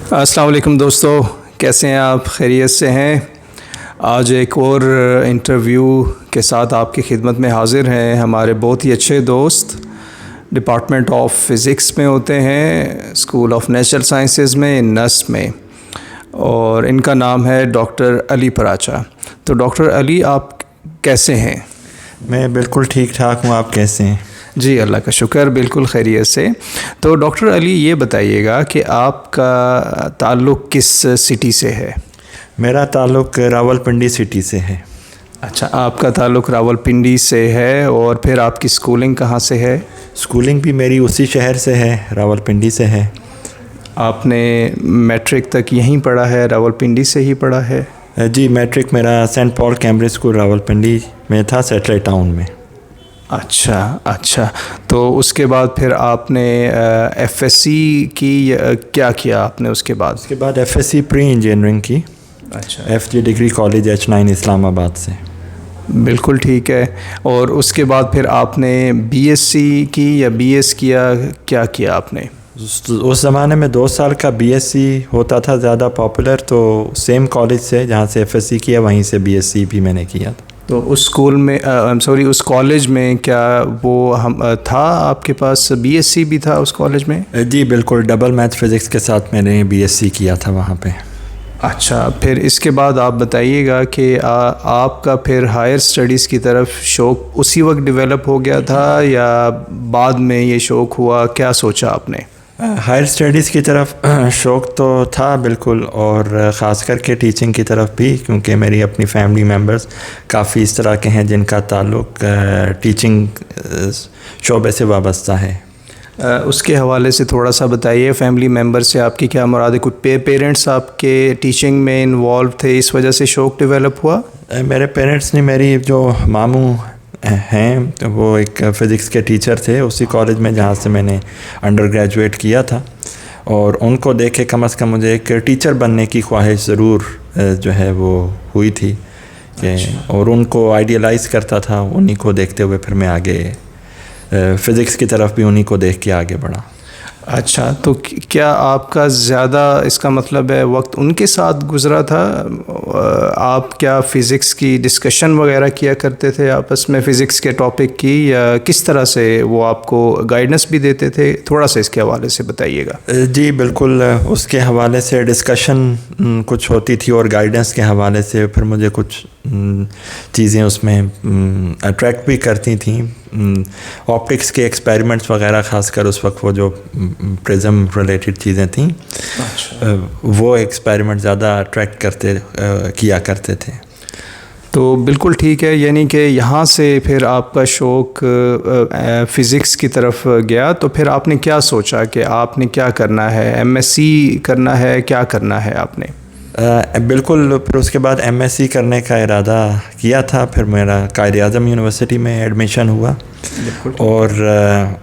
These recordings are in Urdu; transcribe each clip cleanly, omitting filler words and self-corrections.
السلام علیکم دوستو، کیسے ہیں آپ؟ خیریت سے ہیں؟ آج ایک اور انٹرویو کے ساتھ آپ کی خدمت میں حاضر ہیں ہمارے بہت ہی اچھے دوست، ڈپارٹمنٹ آف فزکس میں ہوتے ہیں، اسکول آف نیچرل سائنسز میں، نس میں، اور ان کا نام ہے ڈاکٹر علی پراچا۔ تو ڈاکٹر علی، آپ کیسے ہیں؟ میں بالکل ٹھیک ٹھاک ہوں، آپ کیسے ہیں؟ جی اللہ کا شکر، بالکل خیریت سے۔ تو ڈاکٹر علی یہ بتائیے گا کہ آپ کا تعلق کس سٹی سے ہے؟ میرا تعلق راولپنڈی سٹی سے ہے۔ اچھا، آپ کا تعلق راولپنڈی سے ہے، اور پھر آپ کی سکولنگ کہاں سے ہے؟ سکولنگ بھی میری اسی شہر سے ہے، راولپنڈی سے ہے۔ آپ نے میٹرک تک یہیں پڑھا ہے، راولپنڈی سے ہی پڑھا ہے؟ جی، میٹرک میرا سینٹ پال کیمبرج اسکول راولپنڈی میں تھا، سیٹلائٹ ٹاؤن میں۔ اچھا، تو اس کے بعد پھر آپ نے ایف ایس سی کی، کیا کیا آپ نے اس کے بعد؟ اس کے بعد F S C pre engineering کی، اچھا، F G degree college H9 Islamabad سے۔ بالکل ٹھیک ہے۔ اور اس کے بعد پھر آپ نے بی ایس سی کی یا بی ایس کیا، کیا کیا آپ نے؟ اس زمانے میں 2 سال کا بی ایس سی ہوتا تھا زیادہ پاپولر، تو سیم کالج سے جہاں سے ایف ایس سی کیا وہیں سے بی ایس سی بھی میں نے کیا تھا۔ تو اس اسکول میں اس کالج میں کیا وہ تھا آپ کے پاس بی ایس سی بھی تھا اس کالج میں؟ جی بالکل، ڈبل میتھ فزکس کے ساتھ میں نے بی ایس سی کیا تھا وہاں پہ۔ اچھا، پھر اس کے بعد آپ بتائیے گا کہ آپ کا پھر ہائر اسٹڈیز کی طرف شوق اسی وقت ڈیولپ ہو گیا تھا یا بعد میں یہ شوق ہوا؟ کیا سوچا آپ نے؟ ہائر اسٹڈیز کی طرف شوق تو تھا بالکل، اور خاص کر کے ٹیچنگ کی طرف بھی، کیونکہ میری اپنی فیملی ممبرز کافی اس طرح کے ہیں جن کا تعلق ٹیچنگ شعبے سے وابستہ ہے۔ اس کے حوالے سے تھوڑا سا بتائیے، فیملی ممبر سے آپ کی کیا مراد ہے؟ کوئی پیرنٹس آپ کے ٹیچنگ میں انوالو تھے، اس وجہ سے شوق ڈیولپ ہوا؟ میرے پیرنٹس نے، میری جو ماموں ہیں وہ ایک فزکس کے ٹیچر تھے اسی کالج میں جہاں سے میں نے انڈر گریجویٹ کیا تھا، اور ان کو دیکھ کے کم از کم مجھے ایک ٹیچر بننے کی خواہش ضرور جو ہے وہ ہوئی تھی کہ، اور ان کو آئیڈیلائز کرتا تھا، انہی کو دیکھتے ہوئے پھر میں آگے فزکس کی طرف بھی انہی کو دیکھ کے آگے بڑھا۔ اچھا، تو کیا آپ کا زیادہ اس کا مطلب ہے وقت ان کے ساتھ گزرا تھا؟ آپ کیا فزکس کی ڈسکشن وغیرہ کیا کرتے تھے آپس میں فزکس کے ٹاپک کی، یا کس طرح سے وہ آپ کو گائیڈنس بھی دیتے تھے؟ تھوڑا سا اس کے حوالے سے بتائیے گا۔ جی بالکل، اس کے حوالے سے ڈسکشن کچھ ہوتی تھی، اور گائیڈنس کے حوالے سے پھر مجھے کچھ چیزیں اس میں اٹریکٹ بھی کرتی تھیں۔ آپٹکس کے ایکسپیریمنٹس وغیرہ، خاص کر اس وقت وہ جو پرزم ریلیٹڈ چیزیں تھیں، وہ ایکسپیریمنٹ زیادہ اٹریکٹ کیا کرتے تھے۔ تو بالکل ٹھیک ہے، یعنی کہ یہاں سے پھر آپ کا شوق فزکس کی طرف گیا، تو پھر آپ نے کیا سوچا کہ آپ نے کیا کرنا ہے؟ ایم ایس سی کرنا ہے؟ کیا کرنا ہے آپ نے؟ بالکل، پھر اس کے بعد ایم ایس سی کرنے کا ارادہ کیا تھا، پھر میرا قائد اعظم یونیورسٹی میں ایڈمیشن ہوا، اور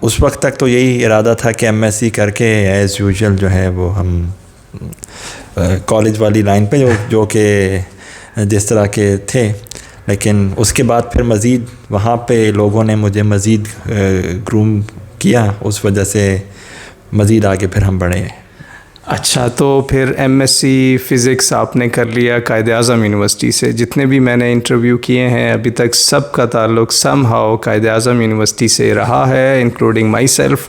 اس وقت تک تو یہی ارادہ تھا کہ ایم ایس سی کر کے ایز یوزول جو ہے وہ ہم کالج والی لائن پہ جو کہ جس طرح کے تھے، لیکن اس کے بعد پھر مزید وہاں پہ لوگوں نے مجھے مزید گروم کیا، اس وجہ سے مزید آگے پھر ہم بڑھے۔ اچھا، تو پھر ایم ایس سی فزکس آپ نے کر لیا قائد اعظم یونیورسٹی سے۔ جتنے بھی میں نے انٹرویو کیے ہیں ابھی تک، سب کا تعلق some how Quaid Azam university سے رہا ہے، انکلوڈنگ مائی سیلف۔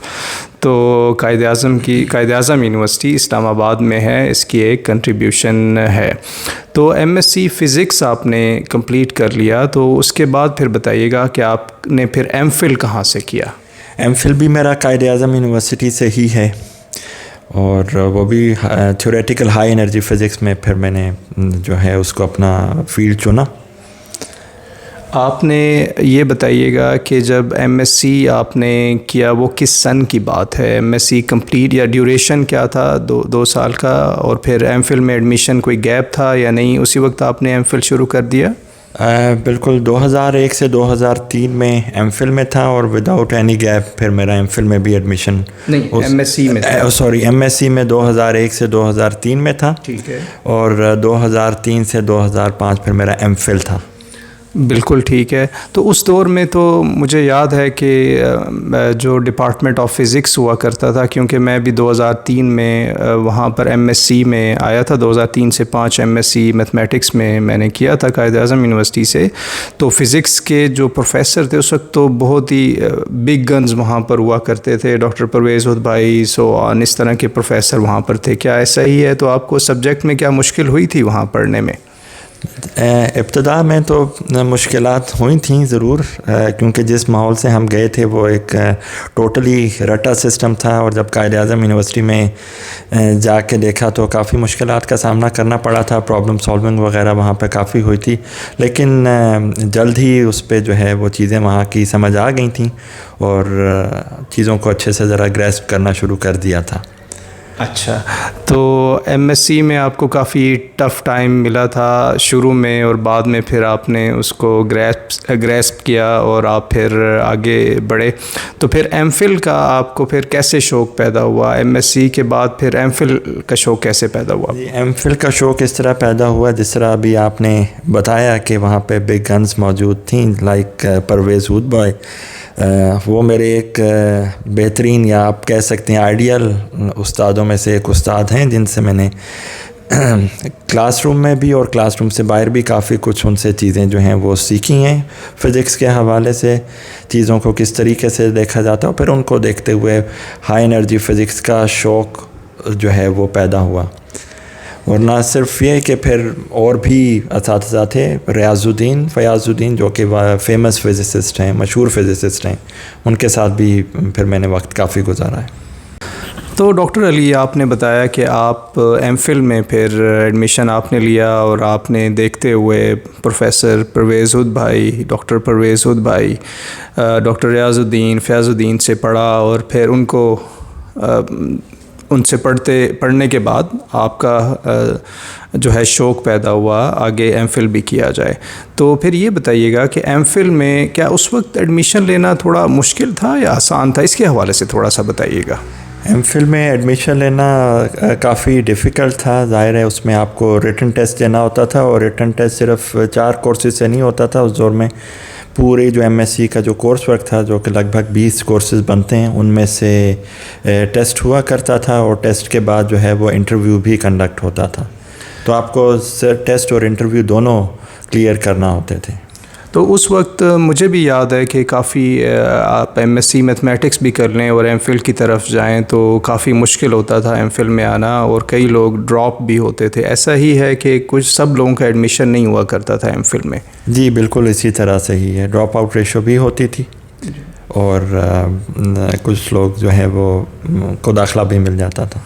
تو قائد اعظم یونیورسٹی اسلام آباد میں ہے، اس کی ایک کنٹریبیوشن ہے۔ تو ایم ایس سی فزکس آپ نے کمپلیٹ کر لیا، تو اس کے بعد پھر بتائیے گا کہ آپ نے پھر ایم فل کہاں سے کیا؟ ایم فل بھی میرا قائد اعظم یونیورسٹی سے ہی ہے، اور وہ بھی تھیوریٹیکل ہائی انرجی فزکس میں پھر میں نے جو ہے اس کو اپنا فیلڈ چنا۔ آپ نے یہ بتائیے گا کہ جب ایم ایس سی آپ نے کیا وہ کس سن کی بات ہے؟ ایم ایس سی کمپلیٹ یا ڈیوریشن کیا تھا 2 سال کا؟ اور پھر ایم فل میں ایڈمیشن کوئی گیپ تھا یا نہیں؟ اسی وقت آپ نے ایم فل شروع کر دیا؟ بالکل، 2001 سے 2003 میں ایم فل میں تھا، اور وداؤٹ اینی گیپ پھر میرا ایم فل میں بھی ایڈمیشن ایم ایس سی میں ایم ایس سی میں 2001 سے 2003 میں تھا، ٹھیک ہے، اور 2003 سے 2005 پھر میرا ایم فل تھا۔ بالکل ٹھیک ہے. تو اس دور میں تو مجھے یاد ہے کہ جو ڈپارٹمنٹ آف فزکس ہوا کرتا تھا، کیونکہ میں بھی 2003 میں وہاں پر ایم ایس سی میں آیا تھا. 2003 سے 5 ایم ایس سی میتھمیٹکس میں نے کیا تھا قائد اعظم یونیورسٹی سے. تو فزکس کے جو پروفیسر تھے اس وقت تو بہت ہی بگ گنز وہاں پر ہوا کرتے تھے. ڈاکٹر پرویز ہود بھائی اس طرح کے پروفیسر وہاں پر تھے. کیا ایسا ہی ہے؟ تو آپ کو سبجیکٹ میں کیا مشکل ہوئی تھی وہاں پڑھنے میں؟ ابتدا میں تو مشکلات ہوئی تھیں ضرور، کیونکہ جس ماحول سے ہم گئے تھے وہ ایک ٹوٹلی رٹا سسٹم تھا، اور جب قائد اعظم یونیورسٹی میں جا کے دیکھا تو کافی مشکلات کا سامنا کرنا پڑا تھا. پرابلم سالونگ وغیرہ وہاں پہ کافی ہوئی تھی، لیکن جلد ہی اس پہ جو ہے وہ چیزیں وہاں کی سمجھ آ گئی تھیں اور چیزوں کو اچھے سے ذرا گریسپ کرنا شروع کر دیا تھا. اچھا، تو ایم ایس سی میں آپ کو کافی ٹف ٹائم ملا تھا شروع میں، اور بعد میں پھر آپ نے اس کو گریسپ کیا اور آپ پھر آگے بڑھے. تو پھر ایم فل کا آپ کو پھر کیسے شوق پیدا ہوا؟ ایم ایس سی کے بعد پھر ایم فل کا شوق کیسے پیدا ہوا؟ ایم فل کا شوق اس طرح پیدا ہوا جس طرح ابھی آپ نے بتایا کہ وہاں پہ بگ گنز موجود تھیں، لائک پرویز ہود بھائی. وہ میرے ایک بہترین، یا آپ کہہ سکتے ہیں آئیڈیل استادوں میں سے ایک استاد ہیں، جن سے میں نے کلاس روم میں بھی اور کلاس روم سے باہر بھی کافی کچھ ان سے چیزیں جو ہیں وہ سیکھی ہیں. فزکس کے حوالے سے چیزوں کو کس طریقے سے دیکھا جاتا ہے، اور پھر ان کو دیکھتے ہوئے ہائی انرجی فزکس کا شوق جو ہے وہ پیدا ہوا. اور نہ صرف یہ کہ پھر اور بھی اساتذہ تھے، فیاض الدین جو کہ فیمس فزسسٹ ہیں، مشہور فزسسٹ ہیں، ان کے ساتھ بھی پھر میں نے وقت کافی گزارا ہے. تو ڈاکٹر علی، آپ نے بتایا کہ آپ ایم فل میں پھر ایڈمیشن آپ نے لیا، اور آپ نے دیکھتے ہوئے پروفیسر پرویز ہود بھائی، ڈاکٹر پرویز ہود بھائی، ڈاکٹر ریاض الدین، فیاض الدین سے پڑھا، اور پھر ان سے پڑھنے کے بعد آپ کا جو ہے شوق پیدا ہوا آگے ایم فل بھی کیا جائے. تو پھر یہ بتائیے گا کہ ایم فل میں کیا اس وقت ایڈمیشن لینا تھوڑا مشکل تھا یا آسان تھا؟ اس کے حوالے سے تھوڑا سا بتائیے گا. ایم فل میں ایڈمیشن لینا کافی ڈیفیکلٹ تھا. ظاہر ہے اس میں آپ کو ریٹن ٹیسٹ دینا ہوتا تھا، اور ریٹن ٹیسٹ صرف 4 کورسز سے نہیں ہوتا تھا. اس دور میں پورے جو ایم ایس سی کا جو کورس ورک تھا، جو کہ لگ بھگ 20 کورسز بنتے ہیں، ان میں سے ٹیسٹ ہوا کرتا تھا، اور ٹیسٹ کے بعد جو ہے وہ انٹرویو بھی کنڈکٹ ہوتا تھا. تو آپ کو ٹیسٹ اور انٹرویو دونوں کلیئر کرنا ہوتے تھے. تو اس وقت مجھے بھی یاد ہے کہ کافی آپ ایم ایس سی میتھمیٹکس بھی کر لیں اور ایم فل کی طرف جائیں تو کافی مشکل ہوتا تھا ایم فل میں آنا، اور کئی لوگ ڈراپ بھی ہوتے تھے. ایسا ہی ہے کہ کچھ سب لوگوں کا ایڈمیشن نہیں ہوا کرتا تھا ایم فل میں؟ جی بالکل اسی طرح سے ہی ہے. ڈراپ آؤٹ ریشو بھی ہوتی تھی، اور کچھ لوگ جو ہے وہ کو داخلہ بھی مل جاتا تھا.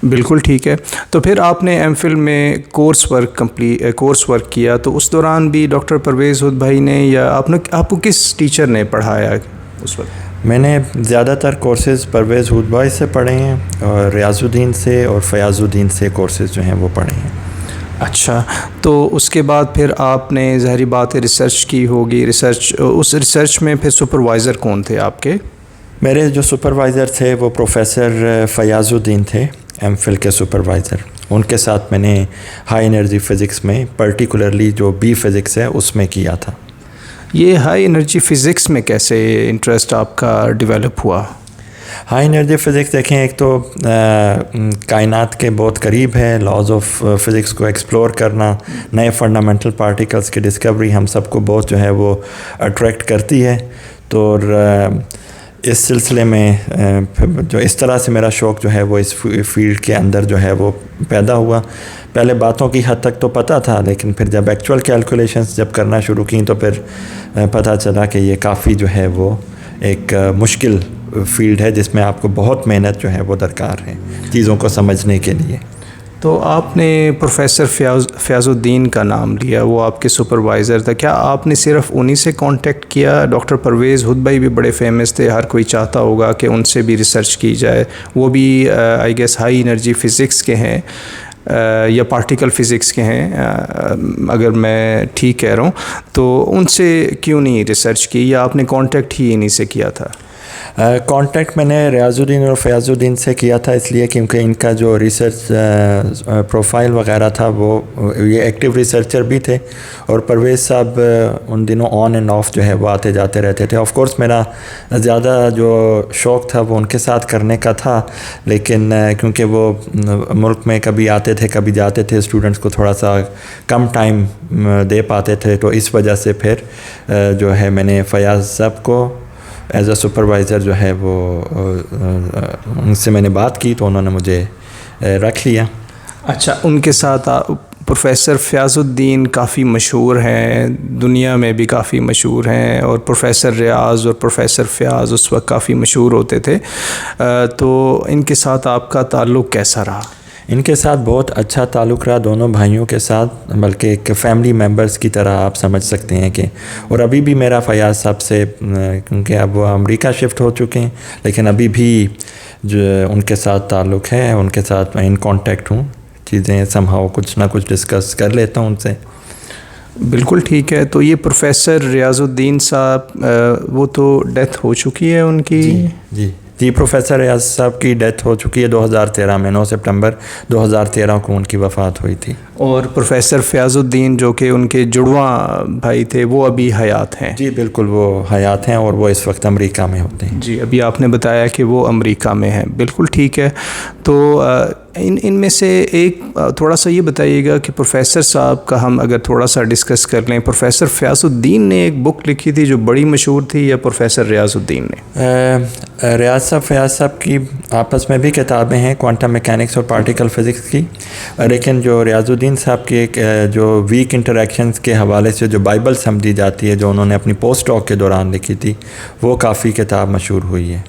بالکل ٹھیک ہے. تو پھر آپ نے ایم فل میں کورس ورک کیا، تو اس دوران بھی ڈاکٹر پرویز ہود بھائی نے یا آپ کو کس ٹیچر نے پڑھایا اس وقت؟ میں نے زیادہ تر کورسز پرویز ہود بھائی سے پڑھے ہیں، اور ریاض الدین سے اور فیاض الدین سے کورسز جو ہیں وہ پڑھے ہیں. اچھا، تو اس کے بعد پھر آپ نے ظاہری بات ہے ریسرچ کی ہوگی. اس ریسرچ میں پھر سپروائزر کون تھے آپ کے؟ میرے جو سپروائزر تھے وہ پروفیسر فیاض الدین تھے، ایم فل کے سپروائزر. ان کے ساتھ میں نے ہائی انرجی فزکس میں پرٹیکولرلی جو بی فزکس ہے اس میں کیا تھا. یہ ہائی انرجی فزکس میں کیسے انٹرسٹ آپ کا ڈیولپ ہوا؟ ہائی انرجی فزکس دیکھیں، ایک تو کائنات کے بہت قریب ہے. لاز آف فزکس کو ایکسپلور کرنا، نئے فنڈامنٹل پارٹیکلس کی ڈسکوری ہم سب کو بہت جو ہے وہ اٹریکٹ کرتی ہے. تو اس سلسلے میں جو اس طرح سے میرا شوق جو ہے وہ اس فیلڈ کے اندر جو ہے وہ پیدا ہوا. پہلے باتوں کی حد تک تو پتہ تھا، لیکن پھر جب ایکچوئل کیلکولیشنز جب کرنا شروع کیں تو پھر پتہ چلا کہ یہ کافی جو ہے وہ ایک مشکل فیلڈ ہے، جس میں آپ کو بہت محنت جو ہے وہ درکار ہے چیزوں کو سمجھنے کے لیے. تو آپ نے پروفیسر فیاض الدین کا نام لیا، وہ آپ کے سپروائزر تھا. کیا آپ نے صرف انہی سے کانٹیکٹ کیا؟ ڈاکٹر پرویز ہود بھائی بھی بڑے فیمس تھے، ہر کوئی چاہتا ہوگا کہ ان سے بھی ریسرچ کی جائے. وہ بھی I guess high energy physics کے ہیں یا پارٹیکل فزکس کے ہیں اگر میں ٹھیک کہہ رہا ہوں. تو ان سے کیوں نہیں ریسرچ کی، یا آپ نے کانٹیکٹ ہی انہی سے کیا تھا؟ کانٹیکٹ میں نے ریاض الدین اور فیاض الدین سے کیا تھا اس لیے کیونکہ ان کا جو ریسرچ پروفائل وغیرہ تھا وہ یہ ایکٹیو ریسرچر بھی تھے، اور پرویز صاحب ان دنوں آن اینڈ آف جو ہے وہ آتے جاتے رہتے تھے. آف کورس میرا زیادہ جو شوق تھا وہ ان کے ساتھ کرنے کا تھا، لیکن کیونکہ وہ ملک میں کبھی آتے تھے کبھی جاتے تھے، اسٹوڈنٹس کو تھوڑا سا کم ٹائم دے پاتے تھے، تو اس وجہ سے پھر جو ہے میں نے فیاض صاحب کو ایز اے سپروائزر جو ہے وہ ان سے میں نے بات کی تو انہوں نے مجھے رکھ لیا. اچھا، ان کے ساتھ پروفیسر فیاض الدین کافی مشہور ہیں، دنیا میں بھی کافی مشہور ہیں، اور پروفیسر ریاض اور پروفیسر فیاض اس وقت کافی مشہور ہوتے تھے، تو ان کے ساتھ آپ کا تعلق کیسا رہا؟ ان کے ساتھ بہت اچھا تعلق رہا، دونوں بھائیوں کے ساتھ، بلکہ ایک فیملی ممبرز کی طرح آپ سمجھ سکتے ہیں کہ، اور ابھی بھی میرا فیاض صاحب سے، کیونکہ اب وہ امریکہ شفٹ ہو چکے ہیں، لیکن ابھی بھی جو ان کے ساتھ تعلق ہے، ان کے ساتھ میں ان کانٹیکٹ ہوں، چیزیں سمہاؤ کچھ نہ کچھ ڈسکس کر لیتا ہوں ان سے. بالکل ٹھیک ہے. تو یہ پروفیسر ریاض الدین صاحب وہ تو ڈیتھ ہو چکی ہے ان کی؟ جی پروفیسر ریاض صاحب کی ڈیتھ ہو چکی ہے 2013 میں، 9 سپٹمبر 2013 کو ان کی وفات ہوئی تھی. اور پروفیسر فیاض الدین جو کہ ان کے جڑواں بھائی تھے وہ ابھی حیات ہیں؟ جی بالکل، وہ حیات ہیں اور وہ اس وقت امریکہ میں ہوتے ہیں. جی، ابھی آپ نے بتایا کہ وہ امریکہ میں ہیں. بالکل ٹھیک ہے. تو ان میں سے ایک تھوڑا سا یہ بتائیے گا کہ پروفیسر صاحب کا ہم اگر تھوڑا سا ڈسکس کر لیں، پروفیسر فیاض الدین نے ایک بک لکھی تھی جو بڑی مشہور تھی، یا پروفیسر ریاض الدین نے؟ ریاض صاحب فیاض صاحب کی آپس میں بھی کتابیں ہیں، کوانٹم میکینکس اور پارٹیکل فزکس کی، لیکن جو ریاض الدین صاحب کی ایک جو ویک انٹریکشنز کے حوالے سے جو بائبل سمجھی جاتی ہے، جو انہوں نے اپنی پوسٹ ڈاک کے دوران لکھی تھی، وہ کافی کتاب مشہور ہوئی ہے.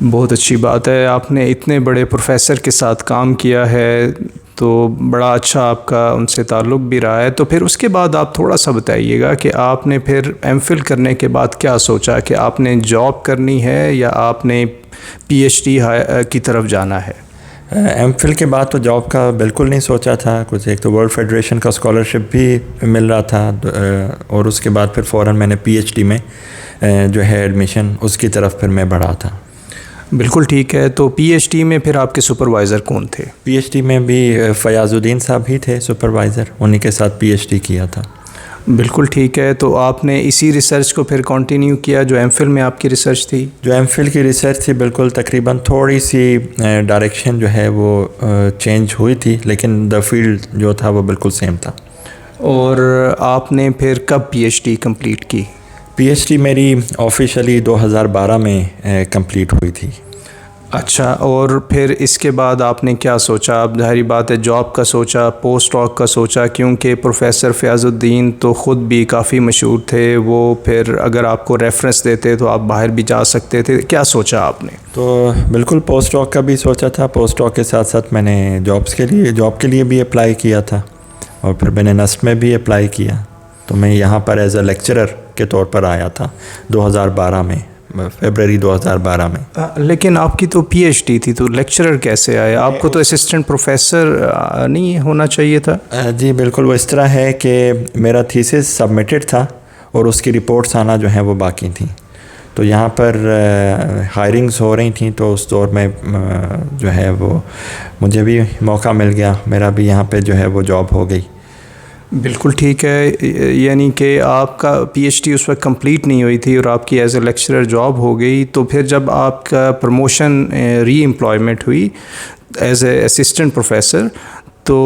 بہت اچھی بات ہے، آپ نے اتنے بڑے پروفیسر کے ساتھ کام کیا ہے تو بڑا اچھا آپ کا ان سے تعلق بھی رہا ہے. تو پھر اس کے بعد آپ تھوڑا سا بتائیے گا کہ آپ نے پھر ایم فل کرنے کے بعد کیا سوچا، کہ آپ نے جاب کرنی ہے یا آپ نے پی ایچ ڈی کی طرف جانا ہے؟ ایم فل کے بعد تو جاب کا بالکل نہیں سوچا تھا کچھ. ایک تو ورلڈ فیڈریشن کا اسکالرشپ بھی مل رہا تھا، اور اس کے بعد پھر فوراً میں نے پی ایچ ڈی میں جو ہے ایڈمیشن اس کی طرف پھر میں بڑھا تھا. بالکل ٹھیک ہے. تو پی ایچ ڈی میں پھر آپ کے سپروائزر کون تھے؟ پی ایچ ڈی میں بھی فیاض الدین صاحب ہی تھے سپروائزر، انہی کے ساتھ پی ایچ ڈی کیا تھا. بالکل ٹھیک ہے. تو آپ نے اسی ریسرچ کو پھر کنٹینیو کیا جو ایم فل میں آپ کی ریسرچ تھی؟ جو ایم فل کی ریسرچ تھی بالکل تقریباً تھوڑی سی ڈائریکشن جو ہے وہ چینج ہوئی تھی، لیکن دا فیلڈ جو تھا وہ بالکل سیم تھا. اور آپ نے پھر کب پی ایچ ڈی کمپلیٹ کی؟ پی ایچ ڈی میری آفیشلی 2012 میں کمپلیٹ ہوئی تھی. اچھا، اور پھر اس کے بعد آپ نے کیا سوچا؟ اب ظاہری بات ہے جاب کا سوچا، پوسٹ ڈاک کا سوچا، کیونکہ پروفیسر فیاض الدین تو خود بھی کافی مشہور تھے، وہ پھر اگر آپ کو ریفرنس دیتے تو آپ باہر بھی جا سکتے تھے. کیا سوچا آپ نے؟ تو بالکل پوسٹ ڈاک کا بھی سوچا تھا. پوسٹ ڈاک کے ساتھ ساتھ میں نے جاب کے لیے بھی اپلائی کیا تھا، اور پھر میں نے نسٹ میں بھی اپلائی کیا. تو میں یہاں پر ایز اے لیکچرر کے طور پر آیا تھا 2012 میں، فیبرری 2012 میں. لیکن آپ کی تو پی ایچ ڈی تھی، تو لیکچرر کیسے آئے؟ آپ کو تو اسسٹنٹ پروفیسر نہیں ہونا چاہیے تھا؟ جی بالکل، وہ اس طرح ہے کہ میرا تھیسس سبمٹڈ تھا اور اس کی رپورٹس آنا جو ہیں وہ باقی تھیں. تو یہاں پر ہائرنگز ہو رہی تھیں، تو اس دور میں جو ہے وہ مجھے بھی موقع مل گیا، میرا بھی یہاں پہ جو ہے وہ جاب ہو گئی. بالکل ٹھیک ہے. یعنی کہ آپ کا پی ایچ ڈی اس وقت کمپلیٹ نہیں ہوئی تھی اور آپ کی ایز اے لیکچرر جاب ہو گئی. تو پھر جب آپ کا پروموشن ری امپلائمنٹ ہوئی ایز اے اسسٹنٹ پروفیسر، تو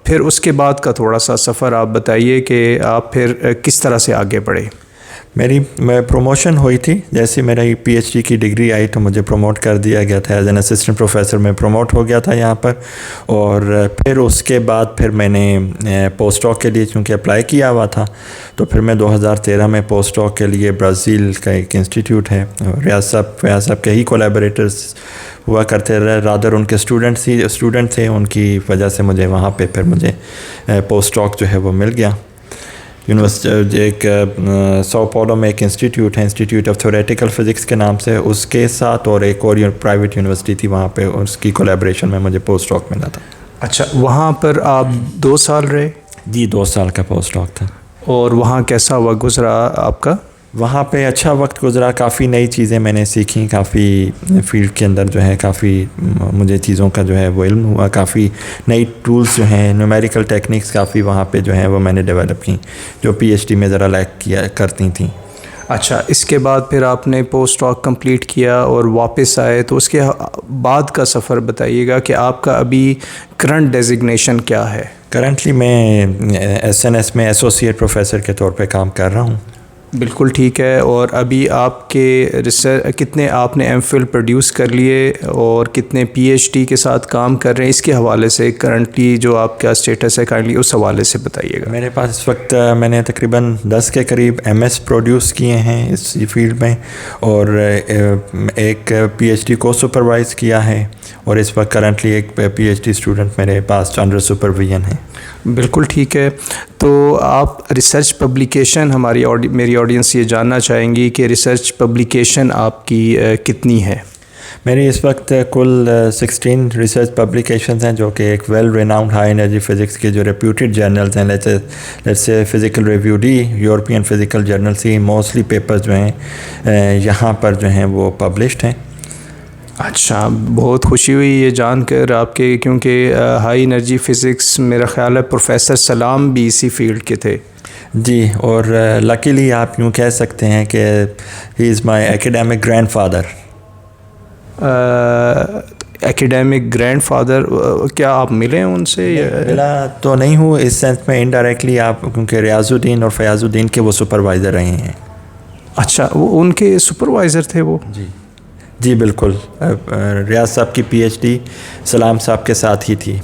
پھر اس کے بعد کا تھوڑا سا سفر آپ بتائیے کہ آپ پھر کس طرح سے آگے بڑھے؟ میری پروموشن ہوئی تھی، جیسے میری پی ایچ ڈی کی ڈگری آئی تو مجھے پروموٹ کر دیا گیا تھا ایز این اسسٹنٹ پروفیسر. میں پروموٹ ہو گیا تھا یہاں پر، اور پھر اس کے بعد پھر میں نے پوسٹ ڈاک کے لیے چونکہ اپلائی کیا ہوا تھا، تو پھر میں 2013 میں پوسٹ ڈاک کے لیے برازیل کا ایک انسٹیٹیوٹ ہے، فیاض صاحب کے ہی کولیبریٹرز ہوا کرتے رہے، رادر ان کے اسٹوڈنٹ تھے، ان کی وجہ سے مجھے وہاں پہ پھر مجھے پوسٹ ڈاک جو ہے وہ مل گیا. یونیورسٹی ایک ساؤ پاؤلو میں ایک انسٹیٹیوٹ ہے، انسٹیٹیوٹ آف تھیوریٹیکل فزکس کے نام سے، اس کے ساتھ، اور ایک اور پرائیویٹ یونیورسٹی تھی وہاں پہ، اس کی کولیبریشن میں مجھے پوسٹ ڈاک ملا تھا. اچھا، وہاں پر آپ 2 سال رہے؟ جی 2 سال کا پوسٹ ڈاک تھا. اور وہاں کیسا ہوا گزرا آپ کا؟ وہاں پہ اچھا وقت گزرا, کافی نئی چیزیں میں نے سیکھیں, کافی فیلڈ کے اندر جو ہے کافی مجھے چیزوں کا جو ہے وہ علم ہوا, کافی نئی ٹولز جو ہیں, نیومیریکل ٹیکنیکس کافی وہاں پہ جو ہیں وہ میں نے ڈیولپ کیں, جو پی ایچ ڈی میں ذرا لیک کیا کرتی تھیں. اچھا, اس کے بعد پھر آپ نے پوسٹ ڈاک کمپلیٹ کیا اور واپس آئے, تو اس کے بعد کا سفر بتائیے گا کہ آپ کا ابھی کرنٹ ڈیزگنیشن کیا ہے؟ کرنٹلی میں ایس این ایس میں ایسوسیٹ پروفیسر کے طور پہ کام کر رہا ہوں. بالکل ٹھیک ہے. اور ابھی آپ کے کتنے آپ نے ایم فل پروڈیوس کر لیے اور کتنے پی ایچ ڈی کے ساتھ کام کر رہے ہیں, اس کے حوالے سے کرنٹلی جو آپ کا اسٹیٹس ہے کائنڈلی اس حوالے سے بتائیے گا. میرے پاس اس وقت میں نے تقریباً 10 کے قریب ایم ایس پروڈیوس کیے ہیں اس فیلڈ میں, اور ایک پی ایچ ڈی کو سپروائز کیا ہے, اور اس وقت کرنٹلی ایک پی ایچ ڈی اسٹوڈنٹ میرے پاس انڈر سپرویژن ہے. بالکل ٹھیک ہے. تو آپ ریسرچ پبلیکیشن میری آڈینس یہ جاننا چاہیں گی کہ ریسرچ پبلیکیشن آپ کی کتنی ہے؟ میری اس وقت کل 16 ریسرچ پبلیکیشنز ہیں, جو کہ ایک well renowned high energy physics کے جو ریپیوٹیڈ جرنلز ہیں, لیٹس سے physical review D, European physical journal C, mostly papers جو ہیں یہاں پر جو ہیں وہ پبلشڈ ہیں. اچھا, بہت خوشی ہوئی یہ جان کر آپ کے, کیونکہ ہائی انرجی فزکس میرا خیال ہے پروفیسر سلام بھی اسی فیلڈ کے تھے. جی, اور لکیلی آپ یوں کہہ سکتے ہیں کہ ہی از مائی ایکیڈیمک گرینڈ فادر. ایکیڈیمک گرینڈ فادر, کیا آپ ملے ہیں ان سے؟ ملا تو نہیں ہوں اس سینس میں, انڈائریکٹلی آپ, کیونکہ ریاض الدین اور فیاض الدین کے وہ سپروائزر رہے ہیں. اچھا, وہ ان کے سپروائزر تھے وہ؟ جی بالکل. ریاض صاحب کی پی ایچ ڈی سلام صاحب کے ساتھ ہی تھی.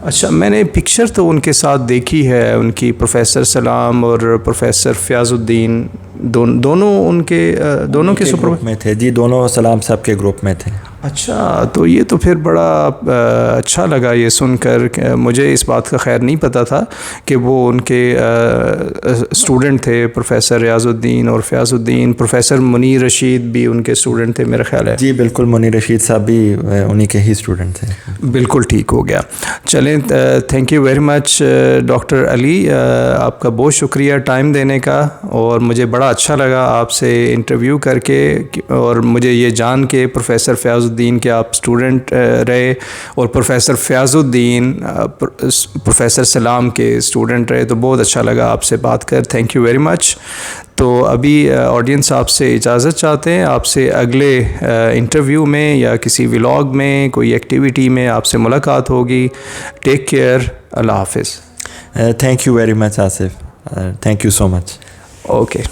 اچھا, میں نے پکچر تو ان کے ساتھ دیکھی ہے, ان کی پروفیسر سلام اور پروفیسر فیاض الدین دونوں ان کے دونوں کے گروپ میں تھے. جی, دونوں سلام صاحب کے گروپ میں تھے. اچھا, تو یہ تو پھر بڑا اچھا لگا یہ سن کر. مجھے اس بات کا خیر نہیں پتہ تھا کہ وہ ان کے اسٹوڈنٹ تھے, پروفیسر ریاض الدین اور فیاض الدین. پروفیسر منیر رشید بھی ان کے اسٹوڈنٹ تھے میرا خیال ہے. جی بالکل, منیر رشید صاحب بھی انہی کے ہی اسٹوڈنٹ تھے. بالکل ٹھیک ہو گیا. چلیں, thank you very much doctor Ali, آپ کا بہت شکریہ ٹائم دینے کا, اور مجھے بڑا اچھا لگا آپ سے انٹرویو کر کے, اور مجھے یہ جان کے پروفیسر فیاض الدین کے آپ اسٹوڈنٹ رہے, اور پروفیسر فیاض الدین پروفیسر سلام کے اسٹوڈنٹ رہے, تو بہت اچھا لگا آپ سے بات کر. تھینک یو ویری مچ. تو ابھی آڈینس آپ سے اجازت چاہتے ہیں, آپ سے اگلے انٹرویو میں یا کسی ولاگ میں, کوئی ایکٹیویٹی میں آپ سے ملاقات ہوگی. ٹیک کیئر, اللہ حافظ. Thank you very much Asif, thank you so much. Okay.